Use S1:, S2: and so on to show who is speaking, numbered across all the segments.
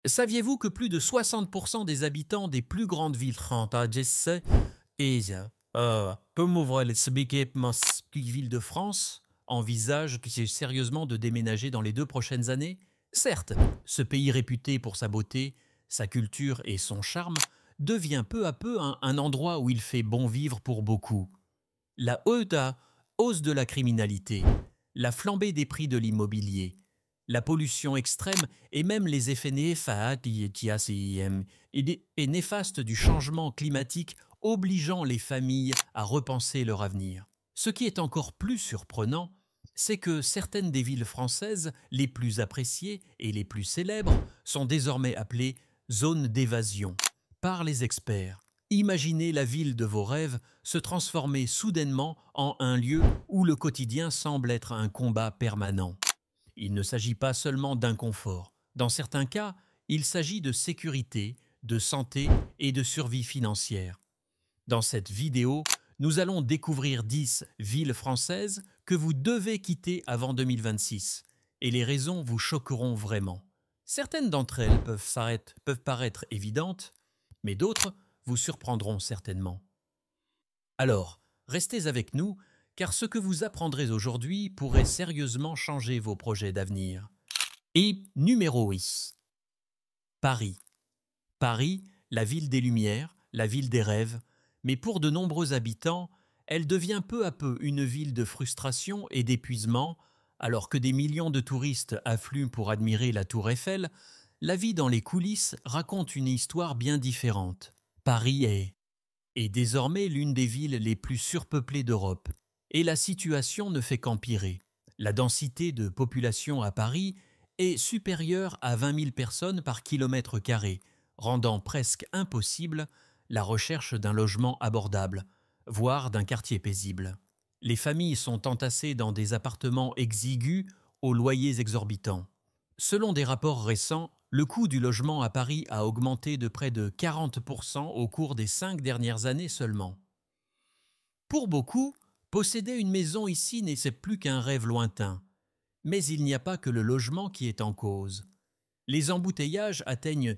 S1: Saviez-vous que plus de 60% des habitants des plus grandes villes françaises et villes de France envisagent sérieusement de déménager dans les 2 prochaines années? Certes, ce pays réputé pour sa beauté, sa culture et son charme devient peu à peu un endroit où il fait bon vivre pour beaucoup. La haute hausse de la criminalité, la flambée des prix de l'immobilier, la pollution extrême et même les effets néfastes du changement climatique obligeant les familles à repenser leur avenir. Ce qui est encore plus surprenant, c'est que certaines des villes françaises les plus appréciées et les plus célèbres sont désormais appelées zones d'évasion par les experts. Imaginez la ville de vos rêves se transformer soudainement en un lieu où le quotidien semble être un combat permanent. Il ne s'agit pas seulement d'inconfort. Dans certains cas, il s'agit de sécurité, de santé et de survie financière. Dans cette vidéo, nous allons découvrir 10 villes françaises que vous devez quitter avant 2026. Et les raisons vous choqueront vraiment. Certaines d'entre elles peuvent paraître évidentes, mais d'autres vous surprendront certainement. Alors, restez avec nous, car ce que vous apprendrez aujourd'hui pourrait sérieusement changer vos projets d'avenir. Et numéro 10. Paris. Paris, la ville des Lumières, la ville des rêves, mais pour de nombreux habitants, elle devient peu à peu une ville de frustration et d'épuisement, alors que des millions de touristes affluent pour admirer la Tour Eiffel. La vie dans les coulisses raconte une histoire bien différente. Paris est désormais l'une des villes les plus surpeuplées d'Europe. Et la situation ne fait qu'empirer. La densité de population à Paris est supérieure à 20 000 personnes par kilomètre carré, rendant presque impossible la recherche d'un logement abordable, voire d'un quartier paisible. Les familles sont entassées dans des appartements exigus aux loyers exorbitants. Selon des rapports récents, le coût du logement à Paris a augmenté de près de 40% au cours des 5 dernières années seulement. Pour beaucoup, posséder une maison ici n'est plus qu'un rêve lointain. Mais il n'y a pas que le logement qui est en cause. Les embouteillages atteignent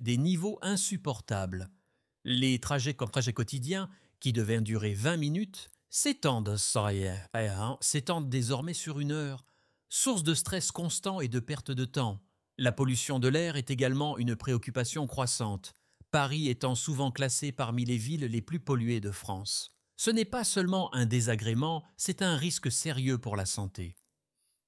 S1: des niveaux insupportables. Les trajets quotidiens, qui devaient durer 20 minutes, s'étendent désormais sur 1 heure, source de stress constant et de perte de temps. La pollution de l'air est également une préoccupation croissante, Paris étant souvent classé parmi les villes les plus polluées de France. Ce n'est pas seulement un désagrément, c'est un risque sérieux pour la santé.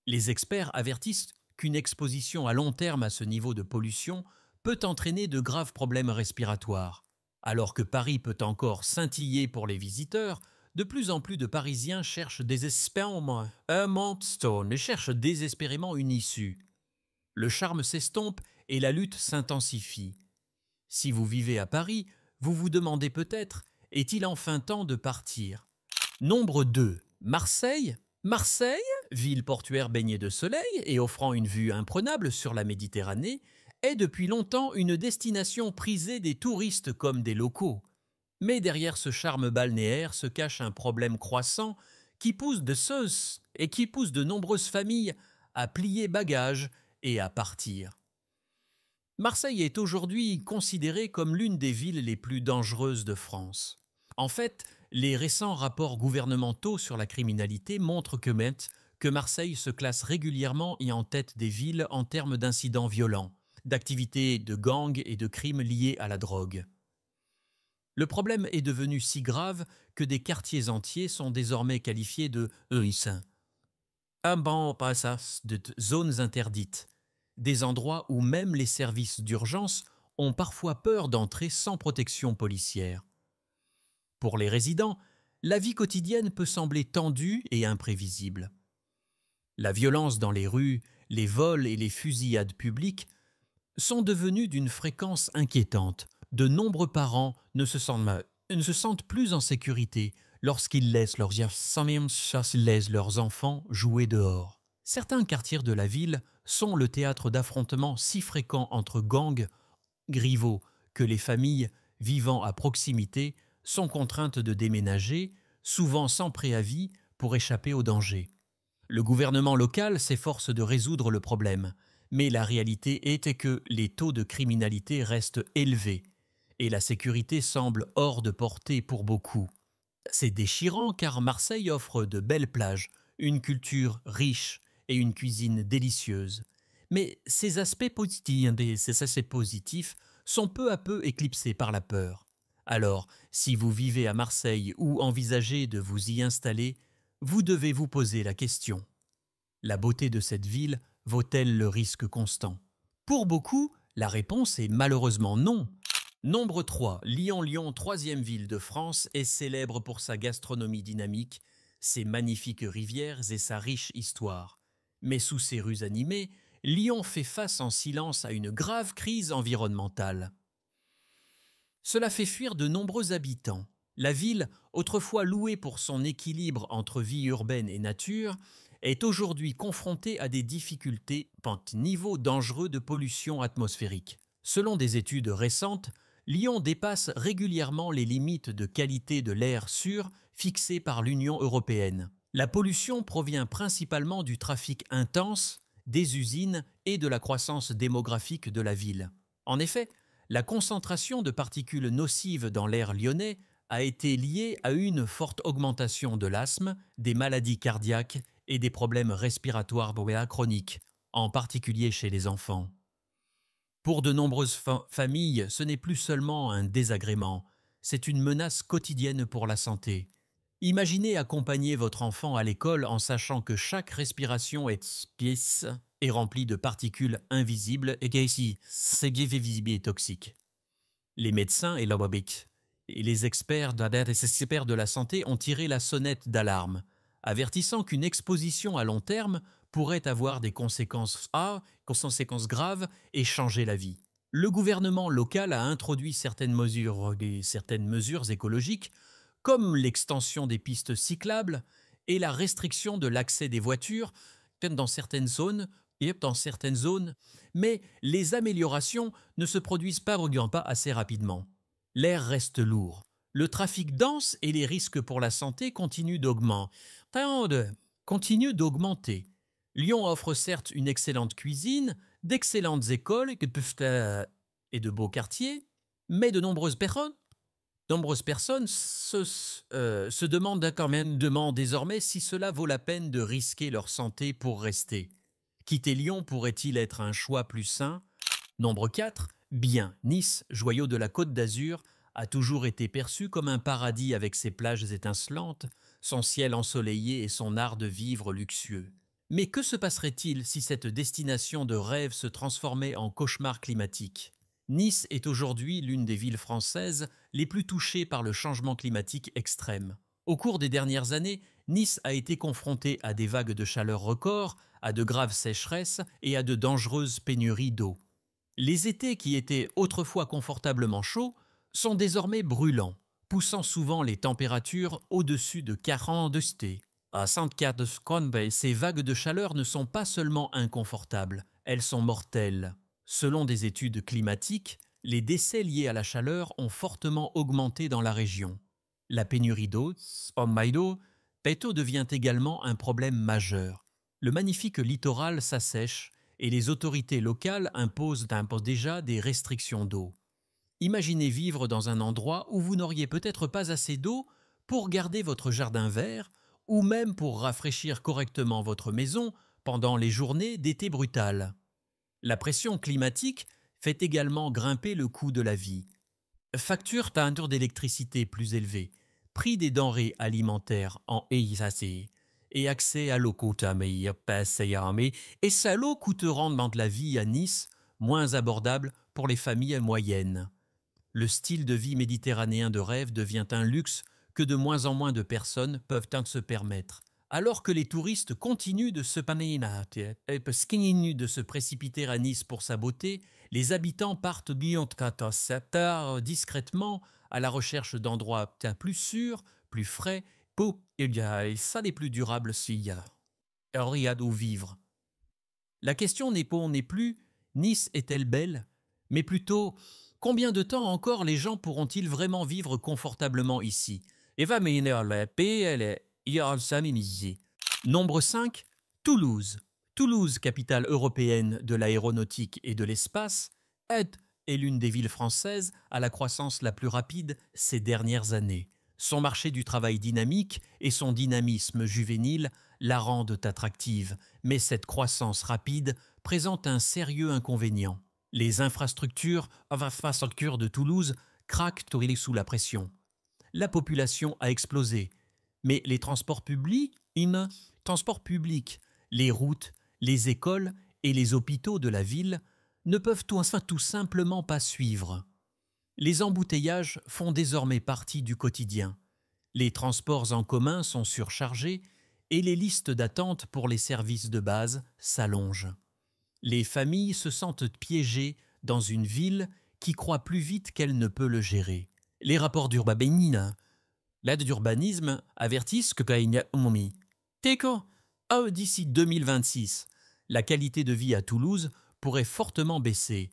S1: Les experts avertissent qu'une exposition à long terme à ce niveau de pollution peut entraîner de graves problèmes respiratoires. Alors que Paris peut encore scintiller pour les visiteurs, de plus en plus de Parisiens cherchent désespérément une issue. Le charme s'estompe et la lutte s'intensifie. Si vous vivez à Paris, vous vous demandez peut-être: est-il enfin temps de partir? Nombre 2. Marseille. Marseille, ville portuaire baignée de soleil et offrant une vue imprenable sur la Méditerranée, est depuis longtemps une destination prisée des touristes comme des locaux. Mais derrière ce charme balnéaire se cache un problème croissant qui pousse de nombreuses familles à plier bagages et à partir. Marseille est aujourd'hui considérée comme l'une des villes les plus dangereuses de France. En fait, les récents rapports gouvernementaux sur la criminalité montrent que Marseille se classe régulièrement et en tête des villes en termes d'incidents violents, d'activités de gangs et de crimes liés à la drogue. Le problème est devenu si grave que des quartiers entiers sont désormais qualifiés de zones interdites, des endroits où même les services d'urgence ont parfois peur d'entrer sans protection policière. Pour les résidents, la vie quotidienne peut sembler tendue et imprévisible. La violence dans les rues, les vols et les fusillades publiques sont devenus d'une fréquence inquiétante. De nombreux parents ne se sentent plus en sécurité lorsqu'ils laissent leurs enfants jouer dehors. Certains quartiers de la ville sont le théâtre d'affrontements si fréquents entre gangs rivaux que les familles vivant à proximité sont contraintes de déménager, souvent sans préavis, pour échapper au danger. Le gouvernement local s'efforce de résoudre le problème, Mais la réalité est que les taux de criminalité restent élevés et la sécurité semble hors de portée pour beaucoup. C'est déchirant car Marseille offre de belles plages, une culture riche et une cuisine délicieuse. Mais ces aspects positifs sont peu à peu éclipsés par la peur. Alors, si vous vivez à Marseille ou envisagez de vous y installer, vous devez vous poser la question. La beauté de cette ville vaut-elle le risque constant? Pour beaucoup, la réponse est malheureusement non. Nombre 3, Lyon, troisième ville de France, est célèbre pour sa gastronomie dynamique, ses magnifiques rivières et sa riche histoire. Mais sous ses rues animées, Lyon fait face en silence à une grave crise environnementale. Cela fait fuir de nombreux habitants. La ville, autrefois louée pour son équilibre entre vie urbaine et nature, est aujourd'hui confrontée à des difficultés quant au niveau dangereux de pollution atmosphérique. Selon des études récentes, Lyon dépasse régulièrement les limites de qualité de l'air sûr fixées par l'Union européenne. La pollution provient principalement du trafic intense, des usines et de la croissance démographique de la ville. En effet, la concentration de particules nocives dans l'air lyonnais a été liée à une forte augmentation de l'asthme, des maladies cardiaques et des problèmes respiratoires chroniques, en particulier chez les enfants. Pour de nombreuses familles, ce n'est plus seulement un désagrément, c'est une menace quotidienne pour la santé. Imaginez accompagner votre enfant à l'école en sachant que chaque respiration est remplie de particules invisibles et et toxiques. Les médecins et les experts de la santé ont tiré la sonnette d'alarme, avertissant qu'une exposition à long terme pourrait avoir des conséquences graves et changer la vie. Le gouvernement local a introduit certaines mesures écologiques, comme l'extension des pistes cyclables et la restriction de l'accès des voitures dans certaines zones, mais les améliorations ne se produisent pas assez rapidement. L'air reste lourd, le trafic dense et les risques pour la santé continuent d'augmenter. Lyon offre certes une excellente cuisine, d'excellentes écoles et de beaux quartiers, mais de nombreuses personnes se demandent désormais si cela vaut la peine de risquer leur santé pour rester. Quitter Lyon pourrait-il être un choix plus sain? Nombre 4, bien, Nice, joyau de la Côte d'Azur, a toujours été perçu comme un paradis avec ses plages étincelantes, son ciel ensoleillé et son art de vivre luxueux. Mais que se passerait-il si cette destination de rêve se transformait en cauchemar climatique? Nice est aujourd'hui l'une des villes françaises les plus touchées par le changement climatique extrême. Au cours des dernières années, Nice a été confrontée à des vagues de chaleur records, à de graves sécheresses et à de dangereuses pénuries d'eau. Les étés qui étaient autrefois confortablement chauds sont désormais brûlants, poussant souvent les températures au-dessus de 40 degrés. À Sainte-Catherine, ces vagues de chaleur ne sont pas seulement inconfortables, elles sont mortelles. Selon des études climatiques, les décès liés à la chaleur ont fortement augmenté dans la région. La pénurie d'eau, devient également un problème majeur. Le magnifique littoral s'assèche et les autorités locales imposent déjà des restrictions d'eau. Imaginez vivre dans un endroit où vous n'auriez peut-être pas assez d'eau pour garder votre jardin vert ou même pour rafraîchir correctement votre maison pendant les journées d'été brutales. La pression climatique fait également grimper le coût de la vie. Facture d'électricité plus élevée, prix des denrées alimentaires en EISAC et accès à l'eau et ça l'eau coûte rendement de la vie à Nice moins abordable pour les familles moyennes. Le style de vie méditerranéen de rêve devient un luxe que de moins en moins de personnes peuvent se permettre. Alors que les touristes continuent de se précipiter à Nice pour sa beauté, les habitants partent discrètement à la recherche d'endroits plus sûrs, plus frais, et ça les plus durables s'il y a. Alors il y a d'où vivre. La question n'est plus « Nice est-elle belle ?», mais plutôt « Combien de temps encore les gens pourront-ils vraiment vivre confortablement ici ?» Nombre 5, Toulouse. Toulouse, capitale européenne de l'aéronautique et de l'espace, est l'une des villes françaises à la croissance la plus rapide ces dernières années. Son marché du travail dynamique et son dynamisme juvénile la rendent attractive, mais cette croissance rapide présente un sérieux inconvénient. Les infrastructures de Toulouse craquent sous la pression. La population a explosé, mais les transports publics, les routes, les écoles et les hôpitaux de la ville ne peuvent tout simplement pas suivre. Les embouteillages font désormais partie du quotidien. Les transports en commun sont surchargés et les listes d'attente pour les services de base s'allongent. Les familles se sentent piégées dans une ville qui croît plus vite qu'elle ne peut le gérer. Les rapports d'urbanisme avertissent que d'ici 2026, la qualité de vie à Toulouse pourrait fortement baisser.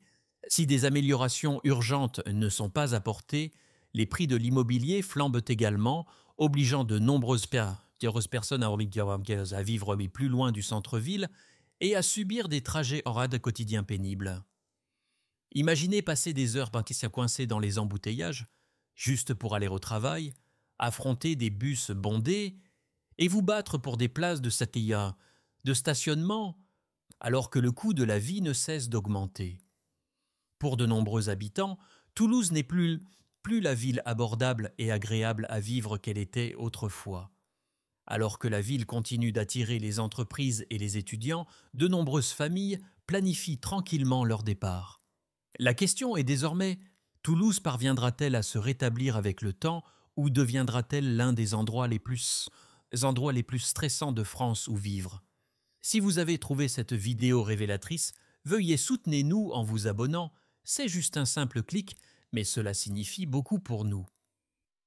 S1: Si des améliorations urgentes ne sont pas apportées, les prix de l'immobilier flambent également, obligeant de nombreuses personnes à vivre plus loin du centre-ville et à subir des trajets en rade quotidiens pénibles. Imaginez passer des heures coincées dans les embouteillages, juste pour aller au travail, affronter des bus bondés et vous battre pour des places de stationnement, alors que le coût de la vie ne cesse d'augmenter. Pour de nombreux habitants, Toulouse n'est plus la ville abordable et agréable à vivre qu'elle était autrefois. Alors que la ville continue d'attirer les entreprises et les étudiants, de nombreuses familles planifient tranquillement leur départ. La question est désormais, Toulouse parviendra-t-elle à se rétablir avec le temps ou deviendra-t-elle l'un des endroits les plus stressants de France où vivre? Si vous avez trouvé cette vidéo révélatrice, veuillez soutenir-nous en vous abonnant. C'est juste un simple clic, mais cela signifie beaucoup pour nous.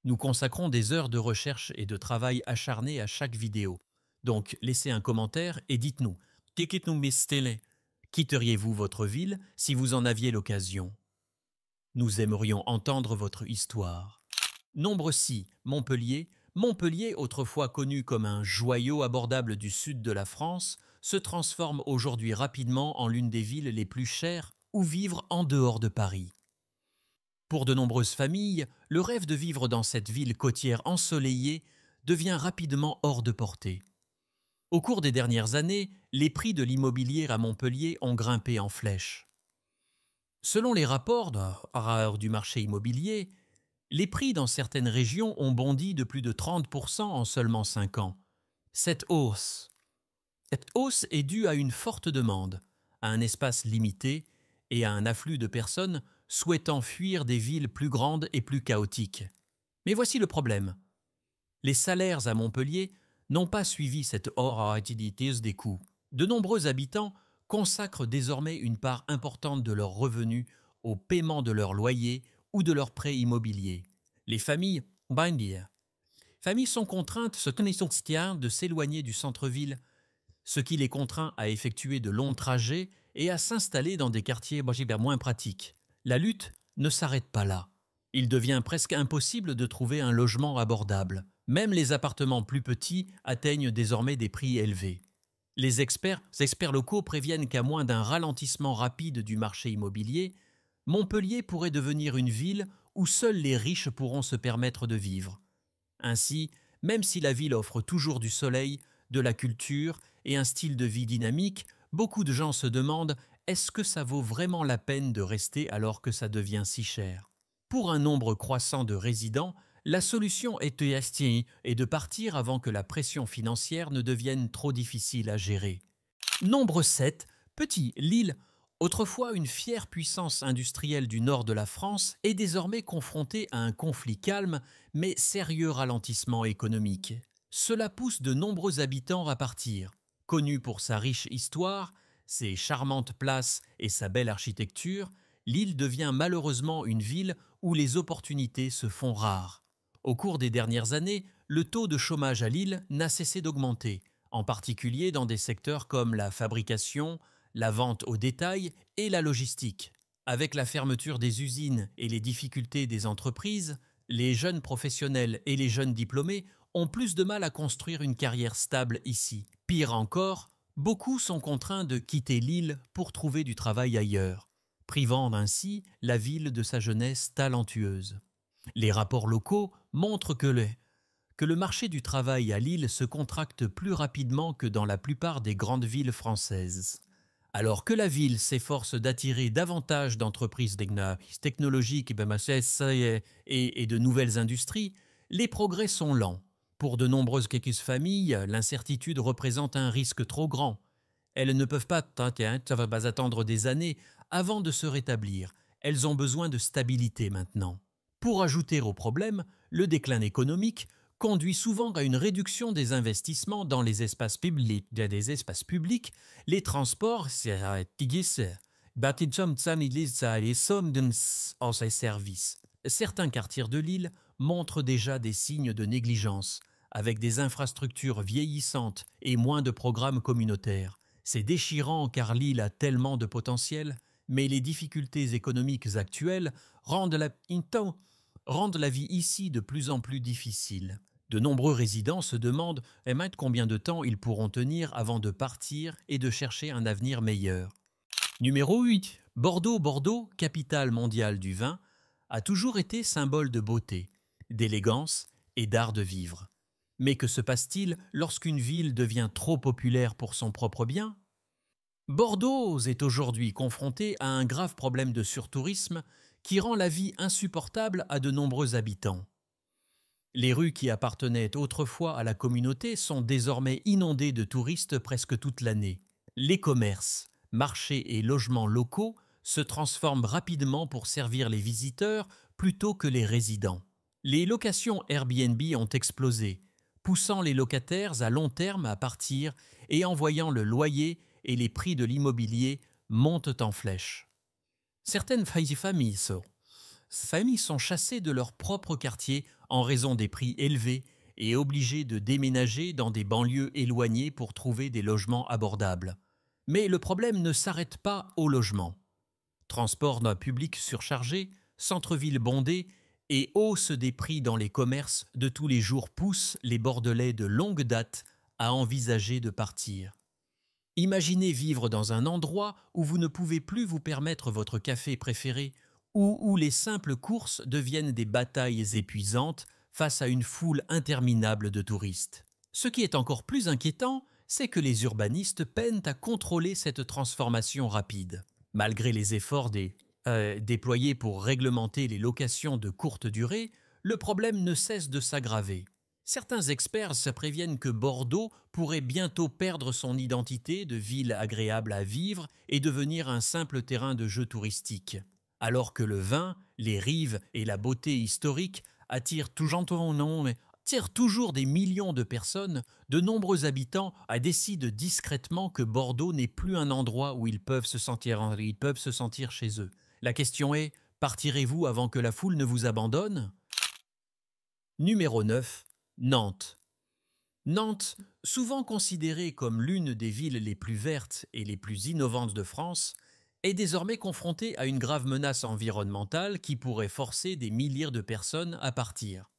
S1: Nous consacrons des heures de recherche et de travail acharné à chaque vidéo. Donc laissez un commentaire et dites-nous, quitteriez-vous votre ville si vous en aviez l'occasion? Nous aimerions entendre votre histoire. Nombre 6, Montpellier. Montpellier, autrefois connu comme un joyau abordable du sud de la France, se transforme aujourd'hui rapidement en l'une des villes les plus chères où vivre en dehors de Paris. Pour de nombreuses familles, le rêve de vivre dans cette ville côtière ensoleillée devient rapidement hors de portée. Au cours des dernières années, les prix de l'immobilier à Montpellier ont grimpé en flèche. Selon les rapports du marché immobilier, les prix dans certaines régions ont bondi de plus de 30% en seulement 5 ans. Cette hausse est due à une forte demande, à un espace limité et à un afflux de personnes souhaitant fuir des villes plus grandes et plus chaotiques. Mais voici le problème. Les salaires à Montpellier n'ont pas suivi cette rapidité des coûts. De nombreux habitants consacrent désormais une part importante de leurs revenus au paiement de leur loyer ou de leurs prêts immobiliers. Les familles sont contraintes de s'éloigner du centre-ville, ce qui les contraint à effectuer de longs trajets et à s'installer dans des quartiers moins pratiques. La lutte ne s'arrête pas là. Il devient presque impossible de trouver un logement abordable. Même les appartements plus petits atteignent désormais des prix élevés. Les experts locaux préviennent qu'à moins d'un ralentissement rapide du marché immobilier, Montpellier pourrait devenir une ville où seuls les riches pourront se permettre de vivre. Ainsi, même si la ville offre toujours du soleil, de la culture et un style de vie dynamique, beaucoup de gens se demandent « est-ce que ça vaut vraiment la peine de rester alors que ça devient si cher ?» Pour un nombre croissant de résidents, la solution est de partir avant que la pression financière ne devienne trop difficile à gérer. Nombre 7, Lille, autrefois une fière puissance industrielle du nord de la France, est désormais confrontée à un conflit calme mais sérieux ralentissement économique. Cela pousse de nombreux habitants à partir. Connue pour sa riche histoire, ses charmantes places et sa belle architecture, Lille devient malheureusement une ville où les opportunités se font rares. Au cours des dernières années, le taux de chômage à Lille n'a cessé d'augmenter, en particulier dans des secteurs comme la fabrication, la vente au détail et la logistique. Avec la fermeture des usines et les difficultés des entreprises, les jeunes professionnels et les jeunes diplômés ont plus de mal à construire une carrière stable ici. Pire encore, Beaucoup sont contraints de quitter l'île pour trouver du travail ailleurs, privant ainsi la ville de sa jeunesse talentueuse. Les rapports locaux montrent que le marché du travail à Lille se contracte plus rapidement que dans la plupart des grandes villes françaises. Alors que la ville s'efforce d'attirer davantage d'entreprises technologiques et de nouvelles industries, les progrès sont lents. Pour de nombreuses quelques familles, l'incertitude représente un risque trop grand. Elles ne peuvent pas attendre des années avant de se rétablir. Elles ont besoin de stabilité maintenant. Pour ajouter au problème, le déclin économique conduit souvent à une réduction des investissements dans les espaces publics, les transports, en ses services. Certains quartiers de l'île montrent déjà des signes de négligence, avec des infrastructures vieillissantes et moins de programmes communautaires. C'est déchirant car l'île a tellement de potentiel, mais les difficultés économiques actuelles rendent la vie ici de plus en plus difficile. De nombreux résidents se demandent combien de temps ils pourront tenir avant de partir et de chercher un avenir meilleur. Numéro 8. Bordeaux. Bordeaux, capitale mondiale du vin, a toujours été symbole de beauté, d'élégance et d'art de vivre. Mais que se passe-t-il lorsqu'une ville devient trop populaire pour son propre bien ? Bordeaux est aujourd'hui confrontée à un grave problème de surtourisme qui rend la vie insupportable à de nombreux habitants. Les rues qui appartenaient autrefois à la communauté sont désormais inondées de touristes presque toute l'année. Les commerces, marchés et logements locaux se transforment rapidement pour servir les visiteurs plutôt que les résidents. Les locations Airbnb ont explosé, poussant les locataires à long terme à partir et envoyant le loyer et les prix de l'immobilier montent en flèche. Certaines familles sont chassées de leur propre quartier en raison des prix élevés et obligées de déménager dans des banlieues éloignées pour trouver des logements abordables. Mais le problème ne s'arrête pas au logement. Transports publics surchargés, centres-villes bondés et hausse des prix dans les commerces de tous les jours poussent les Bordelais de longue date à envisager de partir. Imaginez vivre dans un endroit où vous ne pouvez plus vous permettre votre café préféré ou où les simples courses deviennent des batailles épuisantes face à une foule interminable de touristes. Ce qui est encore plus inquiétant, c'est que les urbanistes peinent à contrôler cette transformation rapide. Malgré les efforts déployés pour réglementer les locations de courte durée, le problème ne cesse de s'aggraver. Certains experts se préviennent que Bordeaux pourrait bientôt perdre son identité de ville agréable à vivre et devenir un simple terrain de jeu touristique. Alors que le vin, les rives et la beauté historique attirent toujours des millions de personnes, de nombreux habitants décident discrètement que Bordeaux n'est plus un endroit où ils peuvent se sentir chez eux. La question est, partirez-vous avant que la foule ne vous abandonne ? Numéro 9. Nantes. Nantes, souvent considérée comme l'une des villes les plus vertes et les plus innovantes de France, est désormais confrontée à une grave menace environnementale qui pourrait forcer des milliers de personnes à partir.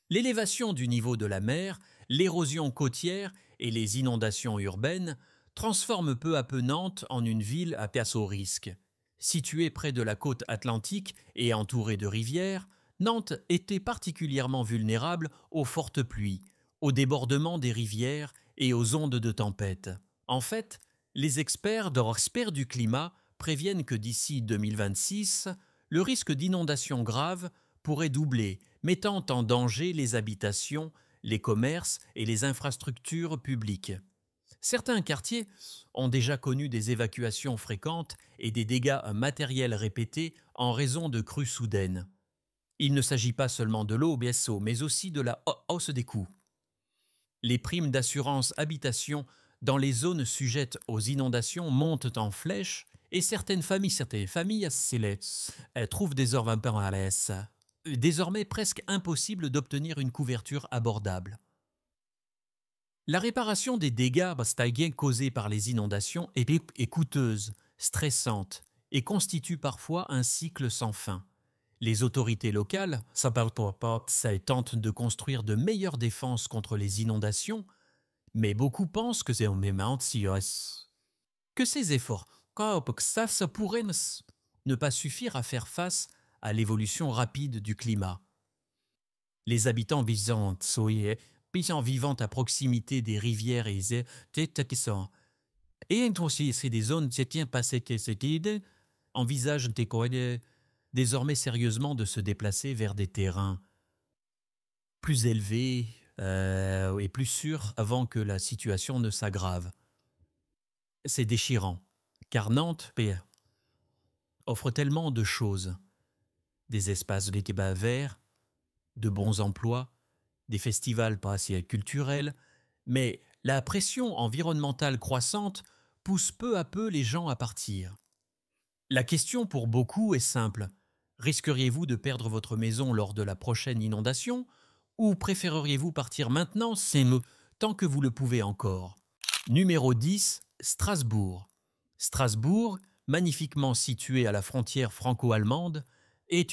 S1: L'élévation du niveau de la mer, l'érosion côtière et les inondations urbaines transforment peu à peu Nantes en une ville à place au risque. Située près de la côte atlantique et entourée de rivières, Nantes était particulièrement vulnérable aux fortes pluies, au débordement des rivières et aux ondes de tempête. En fait, les experts du climat préviennent que d'ici 2026, le risque d'inondation grave pourrait doubler, mettant en danger les habitations, les commerces et les infrastructures publiques. Certains quartiers ont déjà connu des évacuations fréquentes et des dégâts matériels répétés en raison de crues soudaines. Il ne s'agit pas seulement de l'eau, mais aussi de la hausse des coûts. Les primes d'assurance habitation dans les zones sujettes aux inondations montent en flèche et certaines familles trouvent désormais presque impossible d'obtenir une couverture abordable. La réparation des dégâts causés par les inondations est coûteuse, stressante et constitue parfois un cycle sans fin. Les autorités locales tentent de construire de meilleures défenses contre les inondations, Mais beaucoup pensent que c'est un moment que ces efforts, que ça pourrait ne pas suffire à faire face à l'évolution rapide du climat. Les habitants vivant à proximité des rivières et aussi c'est des zones qui tiennent passé que cette idée envisagent désormais sérieusement de se déplacer vers des terrains plus élevés et plus sûrs avant que la situation ne s'aggrave. C'est déchirant, car Nantes offre tellement de choses, des espaces de débat verts, de bons emplois, des festivals culturels, mais la pression environnementale croissante pousse peu à peu les gens à partir. La question pour beaucoup est simple. Risqueriez-vous de perdre votre maison lors de la prochaine inondation ou préféreriez-vous partir maintenant, tant que vous le pouvez encore? Numéro 10, Strasbourg. Strasbourg, magnifiquement situé à la frontière franco-allemande, est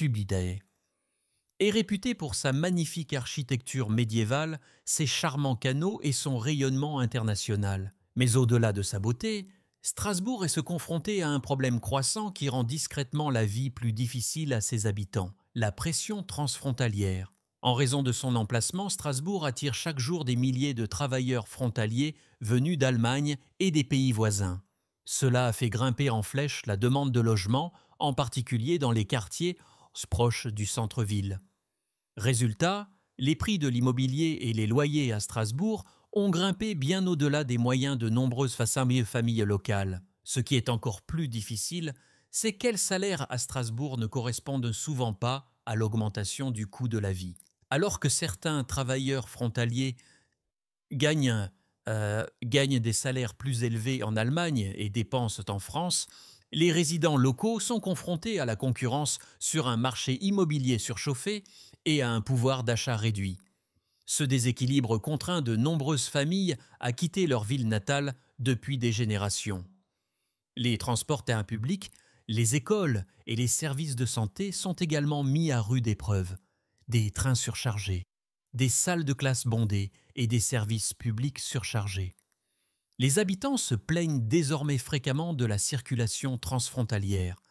S1: réputé pour sa magnifique architecture médiévale, ses charmants canaux et son rayonnement international. Mais au-delà de sa beauté, Strasbourg est se confronter à un problème croissant qui rend discrètement la vie plus difficile à ses habitants, la pression transfrontalière. En raison de son emplacement, Strasbourg attire chaque jour des milliers de travailleurs frontaliers venus d'Allemagne et des pays voisins. Cela a fait grimper en flèche la demande de logement, en particulier dans les quartiers proches du centre-ville. Résultat, les prix de l'immobilier et les loyers à Strasbourg ont grimpé bien au-delà des moyens de nombreuses familles locales. Ce qui est encore plus difficile, c'est quels salaires à Strasbourg ne correspondent souvent pas à l'augmentation du coût de la vie. Alors que certains travailleurs frontaliers gagnent des salaires plus élevés en Allemagne et dépensent en France, les résidents locaux sont confrontés à la concurrence sur un marché immobilier surchauffé et à un pouvoir d'achat réduit. Ce déséquilibre contraint de nombreuses familles à quitter leur ville natale depuis des générations. Les transports publics, les écoles et les services de santé sont également mis à rude épreuve. Des trains surchargés, des salles de classe bondées et des services publics surchargés. Les habitants se plaignent désormais fréquemment de la circulation transfrontalière.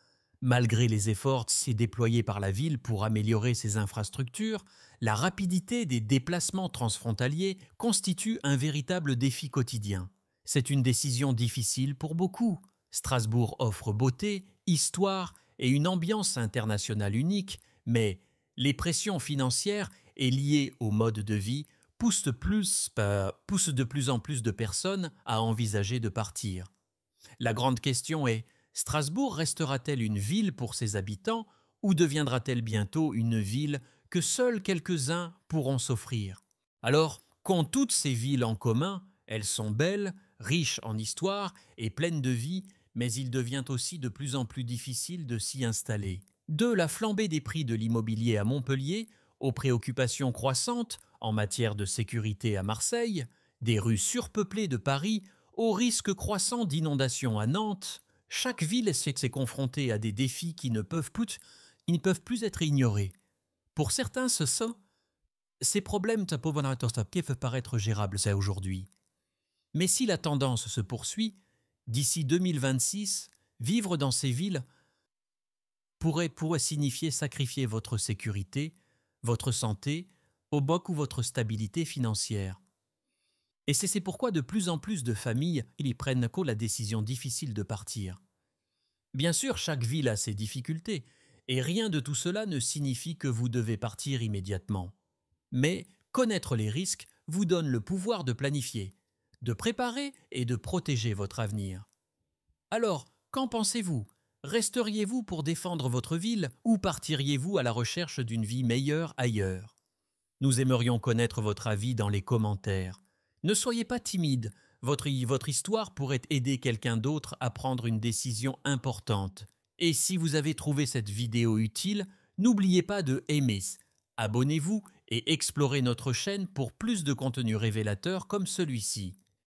S1: Malgré les efforts déployés par la ville pour améliorer ses infrastructures, la rapidité des déplacements transfrontaliers constitue un véritable défi quotidien. C'est une décision difficile pour beaucoup. Strasbourg offre beauté, histoire et une ambiance internationale unique, mais les pressions financières et liées au mode de vie poussent de plus en plus de personnes à envisager de partir. La grande question est: Strasbourg restera-t-elle une ville pour ses habitants ou deviendra-t-elle bientôt une ville que seuls quelques-uns pourront s'offrir? Alors, qu'ont toutes ces villes en commun? Elles sont belles, riches en histoire et pleines de vie, mais il devient aussi de plus en plus difficile de s'y installer. De la flambée des prix de l'immobilier à Montpellier, aux préoccupations croissantes en matière de sécurité à Marseille, des rues surpeuplées de Paris, au risque croissant d'inondations à Nantes, chaque ville s'est confrontée à des défis qui ne peuvent plus être ignorés. Pour certains, ces problèmes peuvent paraître gérables aujourd'hui. Mais si la tendance se poursuit, d'ici 2026, vivre dans ces villes pourrait signifier sacrifier votre sécurité, votre santé, ou votre stabilité financière. Et c'est pourquoi de plus en plus de familles y prennent la décision difficile de partir. Bien sûr, chaque ville a ses difficultés, et rien de tout cela ne signifie que vous devez partir immédiatement. Mais connaître les risques vous donne le pouvoir de planifier, de préparer et de protéger votre avenir. Alors, qu'en pensez-vous? Resteriez-vous pour défendre votre ville ou partiriez-vous à la recherche d'une vie meilleure ailleurs? Nous aimerions connaître votre avis dans les commentaires. Ne soyez pas timide, votre histoire pourrait aider quelqu'un d'autre à prendre une décision importante. Et si vous avez trouvé cette vidéo utile, n'oubliez pas de aimer, abonnez-vous et explorez notre chaîne pour plus de contenu révélateur comme celui-ci.